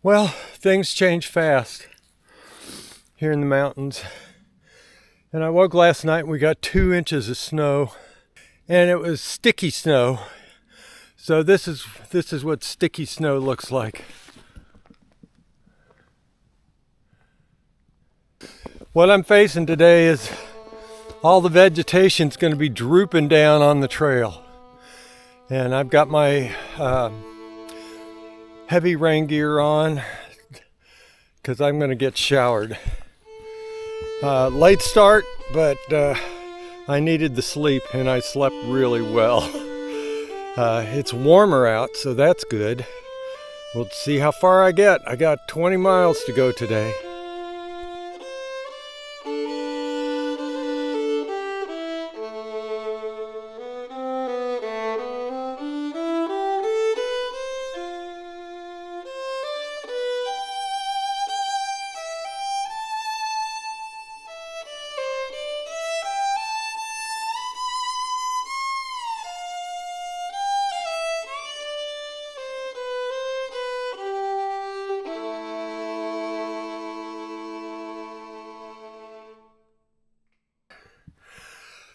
Well, things change fast here in the mountains. And I woke last night and we got 2 inches of snow, and it was sticky snow. So this is what sticky snow looks like. What I'm facing today is all the vegetation's going to be drooping down on the trail. And I've got my heavy rain gear on because I'm going to get showered. Late start, but I needed the sleep and I slept really well. It's warmer out, so that's good. We'll see how far I get. I got 20 miles to go today.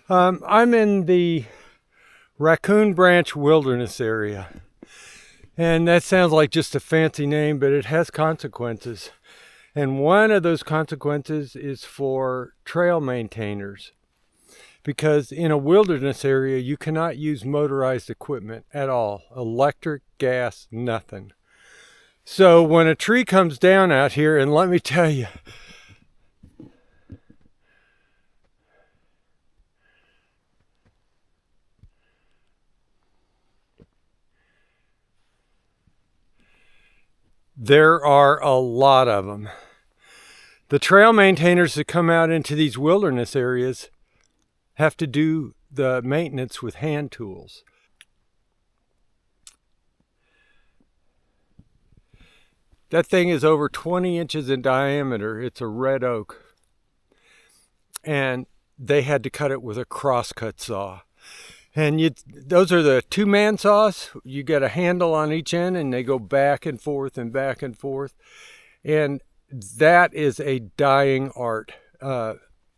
I'm in the Raccoon Branch Wilderness area, and that sounds like just a fancy name, but it has consequences. And one of those consequences is for trail maintainers, because in a wilderness area you cannot use motorized equipment at all. Electric, gas, nothing. So when a tree comes down out here, and let me tell you, there are a lot of them. The trail maintainers that come out into these wilderness areas have to do the maintenance with hand tools. That thing is over 20 inches in diameter. It's a red oak. And they had to cut it with a crosscut saw. And those are the 2-man saws. You get a handle on each end and they go back and forth and back and forth. And that is a dying art,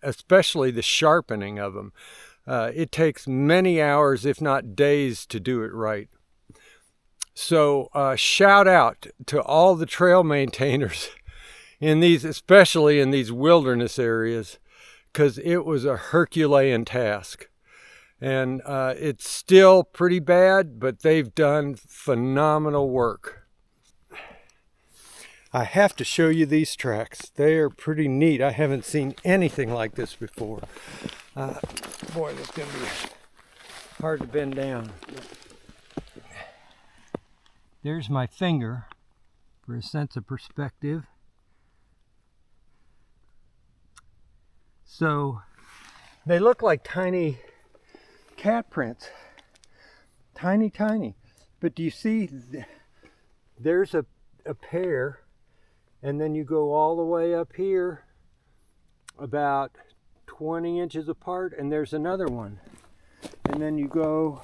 especially the sharpening of them. It takes many hours, if not days, to do it right. So shout out to all the trail maintainers in these, especially in these wilderness areas, because it was a Herculean task. And it's still pretty bad, but they've done phenomenal work. I have to show you these tracks. They are pretty neat. I haven't seen anything like this before. Boy, that's going to be hard to bend down. There's my finger for a sense of perspective. So they look like tiny cat prints, tiny. But do you see, there's a pair, and then you go all the way up here about 20 inches apart, and there's another one, and then you go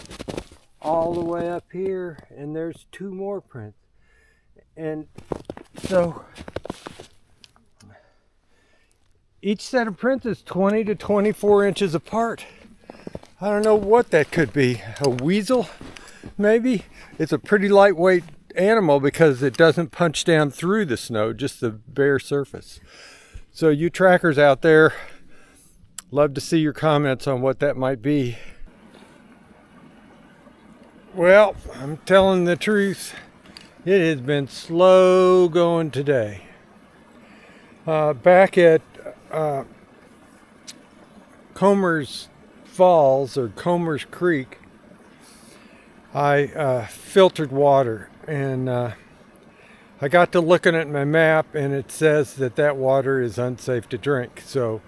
all the way up here and there's 2 more prints. And so each set of prints is 20 to 24 inches apart. I don't know what that could be. A weasel, maybe? It's a pretty lightweight animal because it doesn't punch down through the snow, just the bare surface. So you trackers out there, love to see your comments on what that might be. Well, I'm telling the truth. It has been slow going today. Back at Comer's Falls, or Comer's Creek, I filtered water, and I got to looking at my map, and it says that water is unsafe to drink. So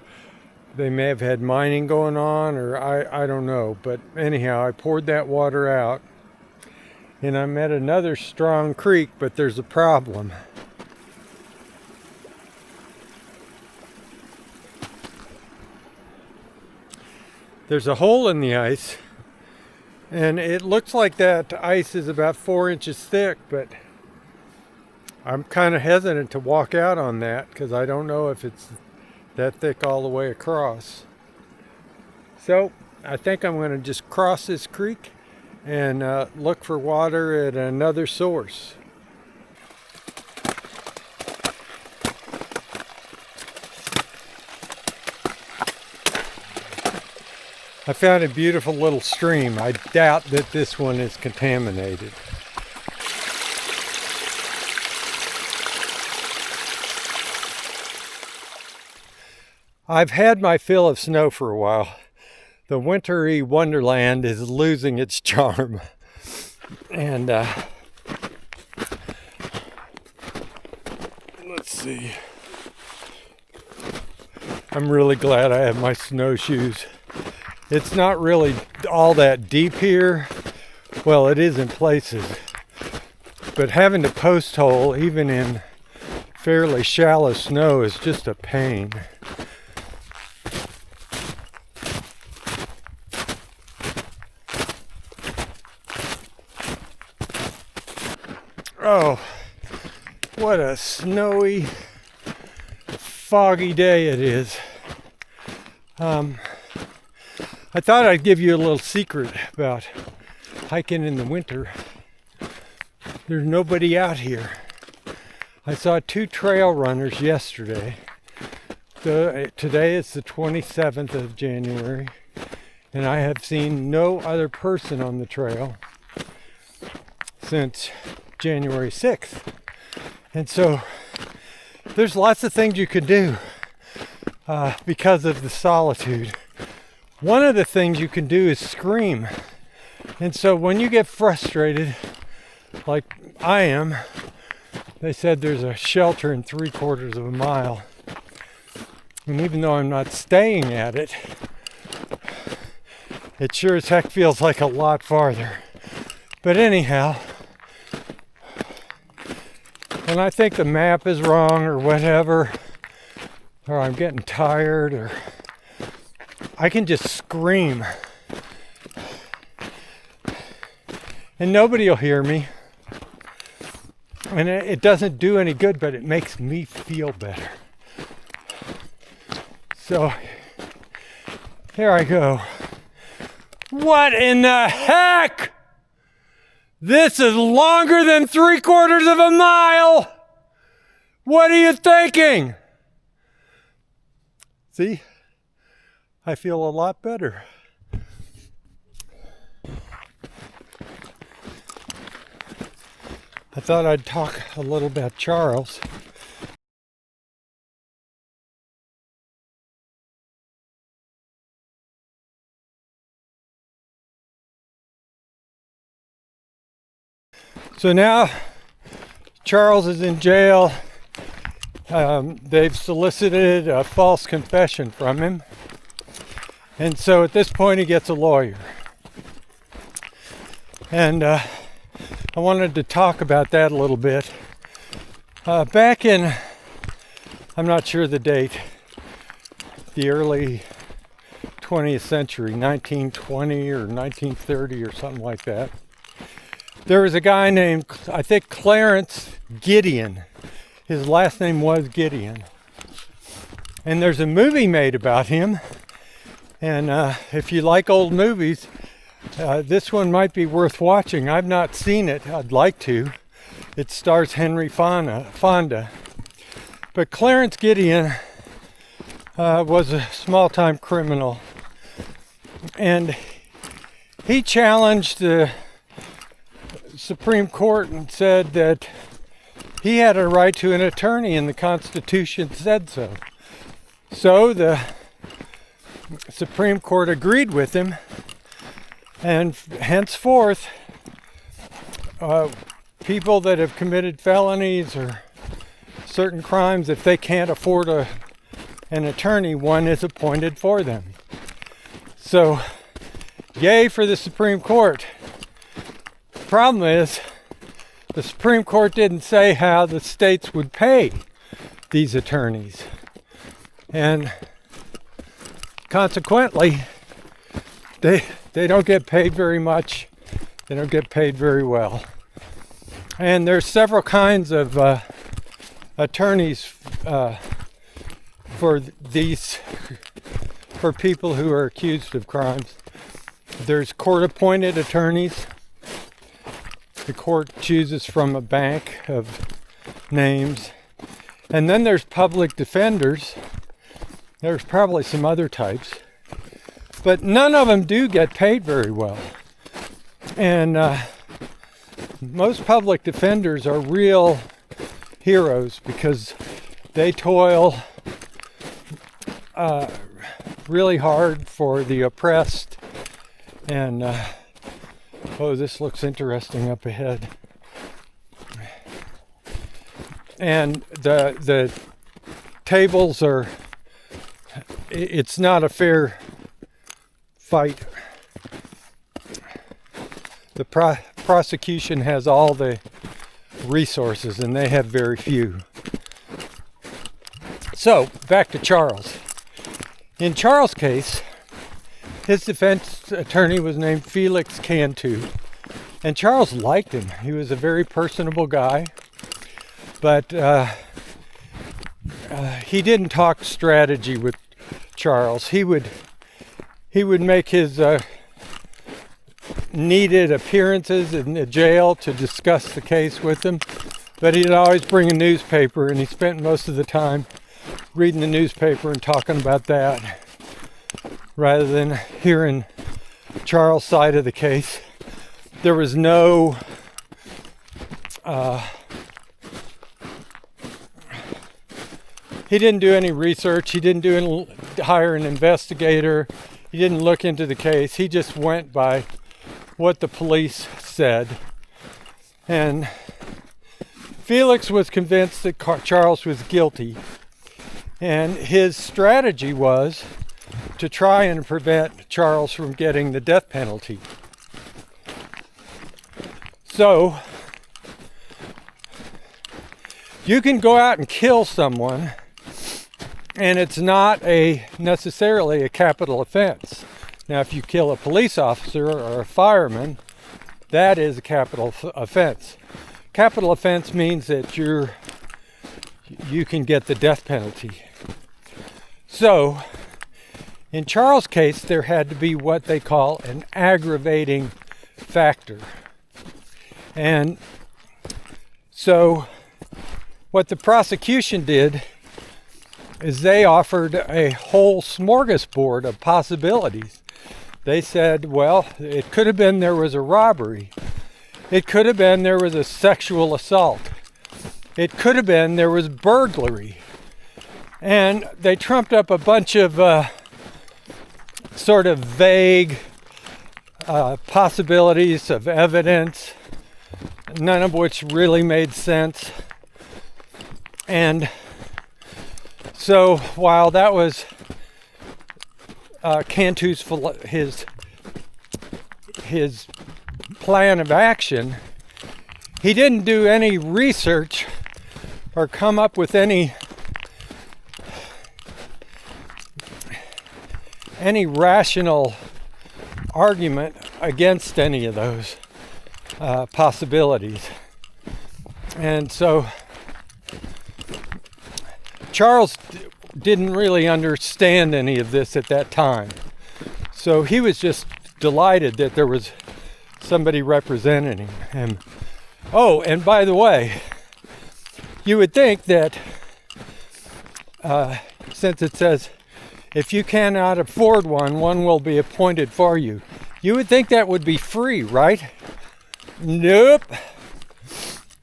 they may have had mining going on, or I don't know. But anyhow, I poured that water out, and I'm at another strong creek, but there's a problem. There's a hole in the ice, and it looks like that ice is about 4 inches thick, but I'm kind of hesitant to walk out on that because I don't know if it's that thick all the way across. So I think I'm going to just cross this creek and look for water at another source. I found a beautiful little stream. I doubt that this one is contaminated. I've had my fill of snow for a while. The wintry wonderland is losing its charm. And let's see. I'm really glad I have my snowshoes. It's not really all that deep here. Well, it is in places. But having to post hole even in fairly shallow snow is just a pain. Oh, what a snowy, foggy day it is. I thought I'd give you a little secret about hiking in the winter. There's nobody out here. I saw 2 trail runners yesterday. Today is the 27th of January, and I have seen no other person on the trail since January 6th. And so there's lots of things you could do because of the solitude. One of the things you can do is scream. And so when you get frustrated, like I am, they said there's a shelter in 3/4 of a mile. And even though I'm not staying at it, it sure as heck feels like a lot farther. But anyhow, when I think the map is wrong or whatever, or I'm getting tired, or I can just scream. And nobody will hear me. And it doesn't do any good, but it makes me feel better. So, here I go. What in the heck? This is longer than 3/4 of a mile! What are you thinking? See? I feel a lot better. I thought I'd talk a little about Charles. So now Charles is in jail. They've solicited a false confession from him. And so at this point he gets a lawyer. And I wanted to talk about that a little bit. Back in, I'm not sure the date, the early 20th century, 1920 or 1930 or something like that, there was a guy named, I think, Clarence Gideon. His last name was Gideon. And there's a movie made about him. And if you like old movies, this one might be worth watching. I've not seen it. I'd like to. It stars Henry Fonda. But Clarence Gideon was a small-time criminal. And he challenged the Supreme Court and said that he had a right to an attorney and the Constitution said so. So the Supreme Court agreed with him, and henceforth people that have committed felonies or certain crimes, if they can't afford an attorney, one is appointed for them. So yay for the Supreme Court. The problem is the Supreme Court didn't say how the states would pay these attorneys, and consequently, they don't get paid very much. They don't get paid very well. And there's several kinds of attorneys for people who are accused of crimes. There's court-appointed attorneys. The court chooses from a bank of names. And then there's public defenders. There's probably some other types. But none of them do get paid very well. And most public defenders are real heroes because they toil really hard for the oppressed. And oh, this looks interesting up ahead. And the tables are, it's not a fair fight. The prosecution has all the resources and they have very few. So, back to Charles. In Charles' case, his defense attorney was named Felix Cantu. And Charles liked him. He was a very personable guy. But he didn't talk strategy with Charles. He would make his needed appearances in the jail to discuss the case with him. But he'd always bring a newspaper, and he spent most of the time reading the newspaper and talking about that rather than hearing Charles' side of the case. There was no he didn't do any research. He didn't hire an investigator. He didn't look into the case. He just went by what the police said. And Felix was convinced that Charles was guilty. And his strategy was to try and prevent Charles from getting the death penalty. So, you can go out and kill someone, and it's not necessarily a capital offense. Now, if you kill a police officer or a fireman, that is a capital offense. Capital offense means that you can get the death penalty. So, in Charles' case, there had to be what they call an aggravating factor. And so, what the prosecution did is they offered a whole smorgasbord of possibilities. They said, well, it could have been there was a robbery. It could have been there was a sexual assault. It could have been there was burglary. And they trumped up a bunch of sort of vague possibilities of evidence, none of which really made sense. And so while that was Cantu's his plan of action, he didn't do any research or come up with any rational argument against any of those possibilities. And so Charles didn't really understand any of this at that time. So he was just delighted that there was somebody representing him. Oh, and by the way, you would think that since it says, if you cannot afford one, one will be appointed for you. You would think that would be free, right? Nope.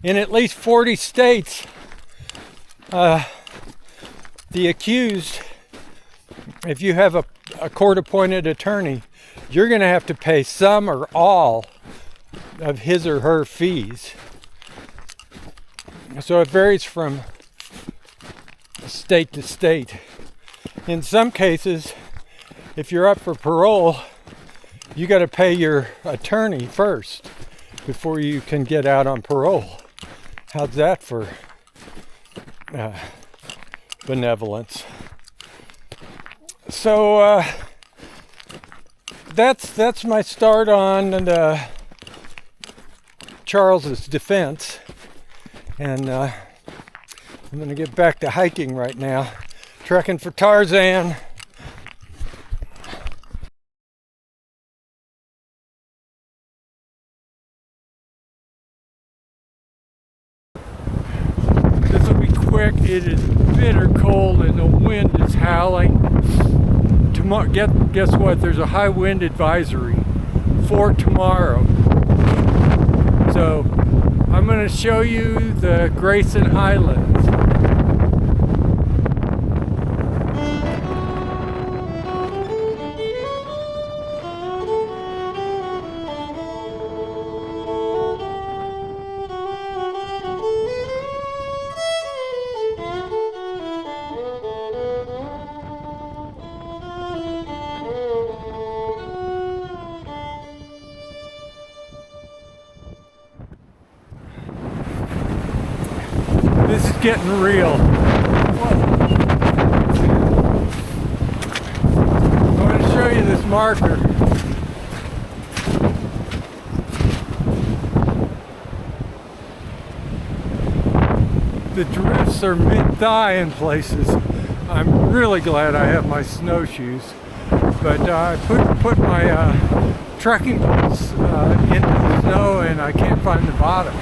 In at least 40 states, the accused, if you have a court-appointed attorney, you're going to have to pay some or all of his or her fees. So it varies from state to state. In some cases, if you're up for parole, you got to pay your attorney first before you can get out on parole. How's that for benevolence? So that's my start on Charles's defense, and I'm gonna get back to hiking right now. Trekking for Tarzan. This will be quick. It is bitter cold and the wind is howling. Tomorrow, guess what? There's a high wind advisory for tomorrow. So I'm going to show you the Grayson Highlands. This is getting real. I'm going to show you this marker. The drifts are mid-thigh in places. I'm really glad I have my snowshoes, but I put my trekking boots into the snow and I can't find the bottom.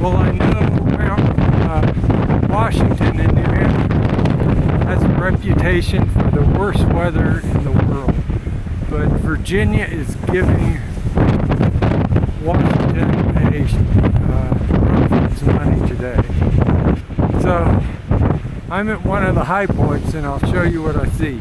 Well, I know Washington and New Hampshire has a reputation for the worst weather in the world, but Virginia is giving Washington some money today. So I'm at one of the high points and I'll show you what I see.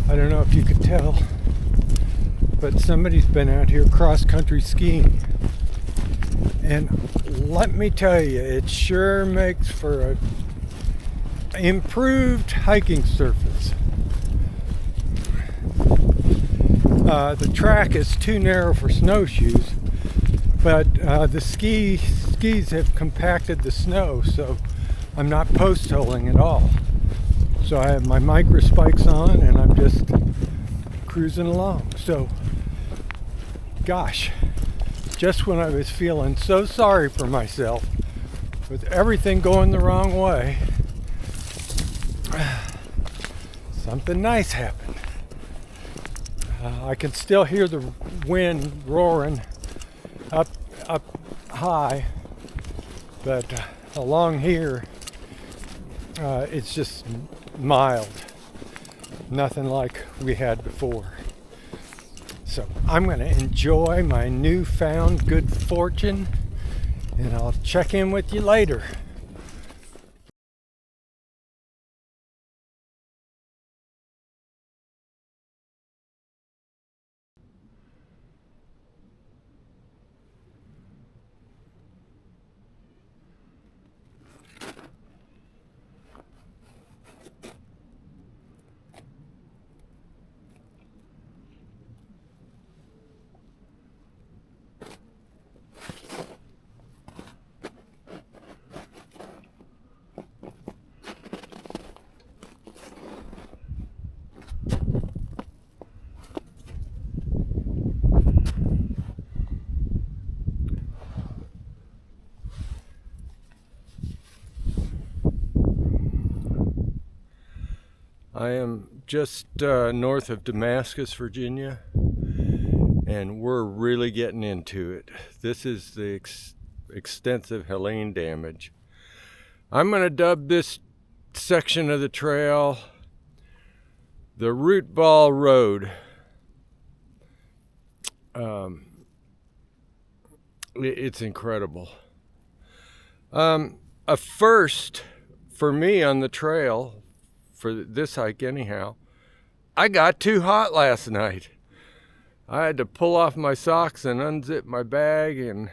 I don't know if you could tell, but somebody's been out here cross-country skiing. And let me tell you, it sure makes for a improved hiking surface. The track is too narrow for snowshoes, but the skis have compacted the snow, so I'm not post-holing at all. So I have my micro spikes on and I'm just cruising along. So, gosh, just when I was feeling so sorry for myself with everything going the wrong way, something nice happened. I can still hear the wind roaring up high, but along here it's just mild, nothing like we had before. So I'm going to enjoy my newfound good fortune, and I'll check in with you later. I am just north of Damascus, Virginia, and we're really getting into it. This is the extensive Helene damage. I'm going to dub this section of the trail the Root Ball Road. It's incredible. a first for me on the trail, for this hike anyhow. I got too hot last night. I had to pull off my socks and unzip my bag, and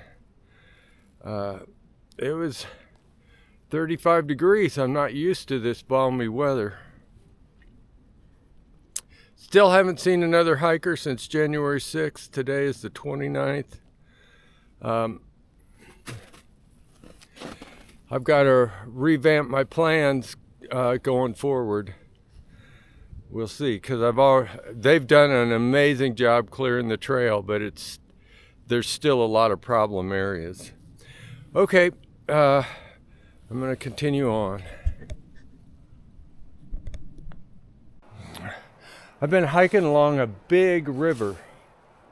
it was 35 degrees. I'm not used to this balmy weather. Still haven't seen another hiker since January 6th. Today is the 29th. I've got to revamp my plans going forward. We'll see, because they've done an amazing job clearing the trail, but there's still a lot of problem areas. Okay, I'm going to continue on. I've been hiking along a big river.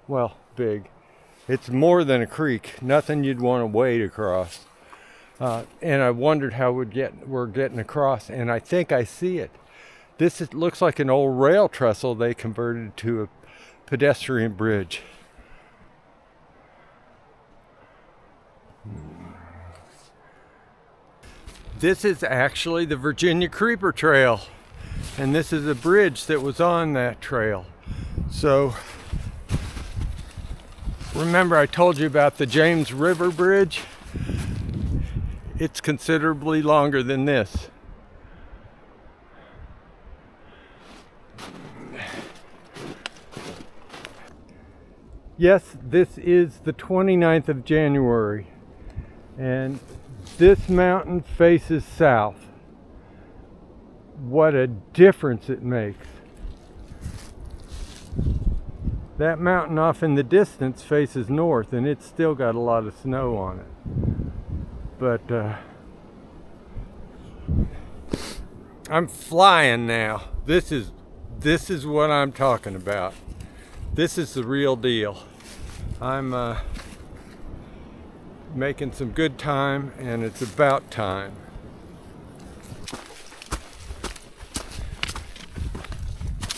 Well, big. It's more than a creek. Nothing you'd want to wade across. And I wondered how we're getting across, and I think I see it. Looks like an old rail trestle they converted to a pedestrian bridge. This is actually the Virginia Creeper Trail, and this is a bridge that was on that trail. So remember I told you about the James River Bridge? It's considerably longer than this. Yes, this is the 29th of January, and this mountain faces south. What a difference it makes. That mountain off in the distance faces north, and it's still got a lot of snow on it. But I'm flying now. This is what I'm talking about. This is the real deal. I'm making some good time, and it's about time.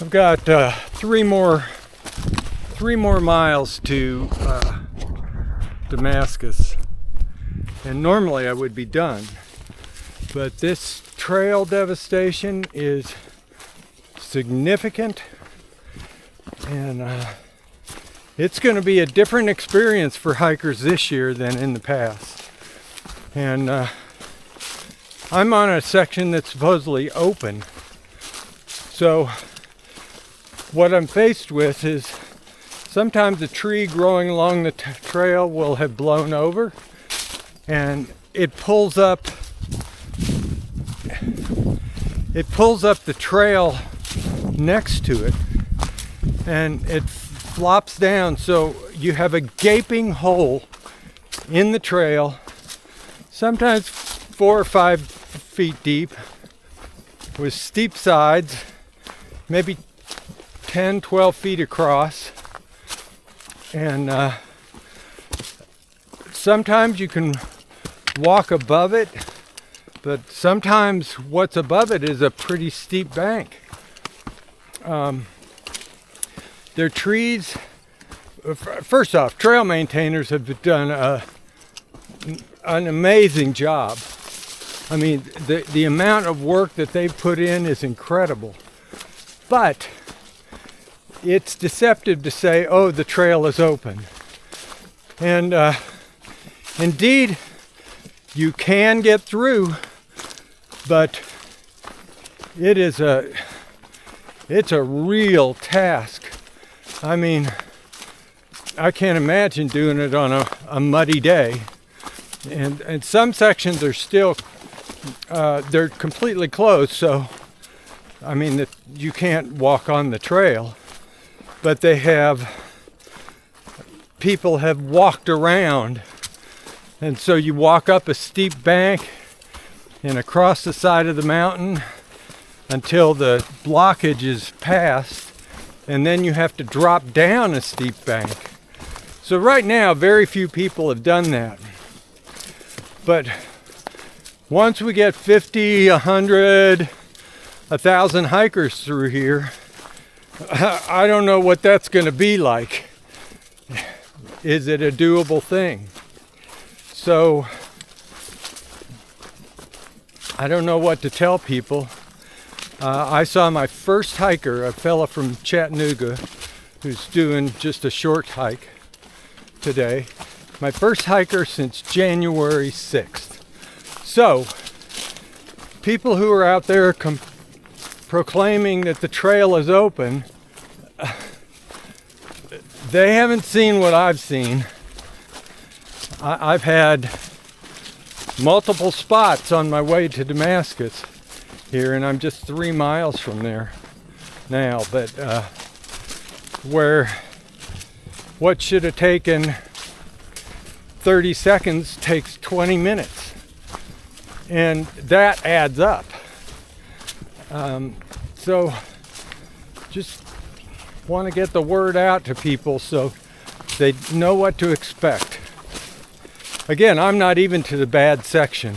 I've got 3 more miles to Damascus, and normally I would be done, but this trail devastation is significant, and it's going to be a different experience for hikers this year than in the past. And I'm on a section that's supposedly open, so what I'm faced with is sometimes a tree growing along the trail will have blown over, and it pulls up the trail next to it, and it flops down, so you have a gaping hole in the trail, sometimes 4 or 5 feet deep, with steep sides, maybe 10, 12 feet across, and sometimes you can walk above it, but sometimes what's above it is a pretty steep bank. There are trees. First off, trail maintainers have done an amazing job. I mean, the amount of work that they've put in is incredible. But it's deceptive to say, oh, the trail is open. And indeed, you can get through, but it's a real task. I mean, I can't imagine doing it on a muddy day. And some sections are still, they're completely closed, so, I mean, you can't walk on the trail. But people have walked around. And so you walk up a steep bank and across the side of the mountain until the blockage is passed. And then you have to drop down a steep bank. So right now, very few people have done that. But once we get 50, 100, 1,000 hikers through here, I don't know what that's going to be like. Is it a doable thing? So I don't know what to tell people. I saw my first hiker, a fella from Chattanooga, who's doing just a short hike today. My first hiker since January 6th. So, people who are out there proclaiming that the trail is open, they haven't seen what I've seen. I've had multiple spots on my way to Damascus here, and I'm just 3 miles from there now, but where what should have taken 30 seconds takes 20 minutes, and that adds up. So just want to get the word out to people so they know what to expect. Again, I'm not even to the bad section.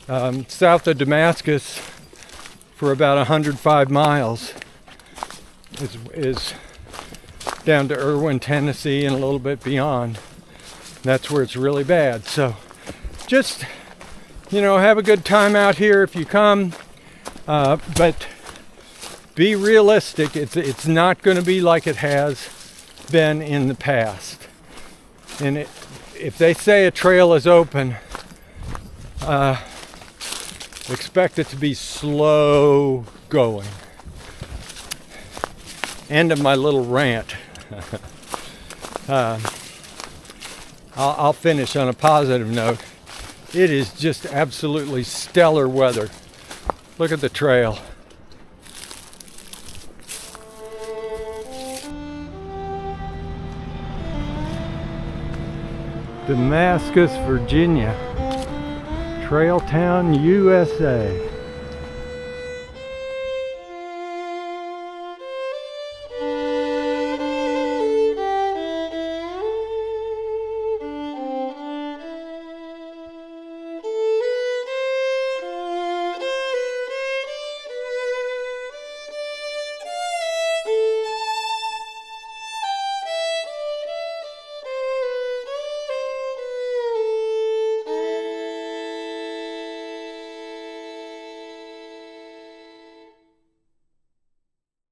South of Damascus for about 105 miles is down to Irwin, Tennessee, and a little bit beyond. That's where it's really bad. So just, have a good time out here if you come. But be realistic. It's not going to be like it has been in the past. And if they say a trail is open, expect it to be slow going. End of my little rant. I'll finish on a positive note. It is just absolutely stellar weather. Look at the trail. Damascus, Virginia. Trail Town, USA.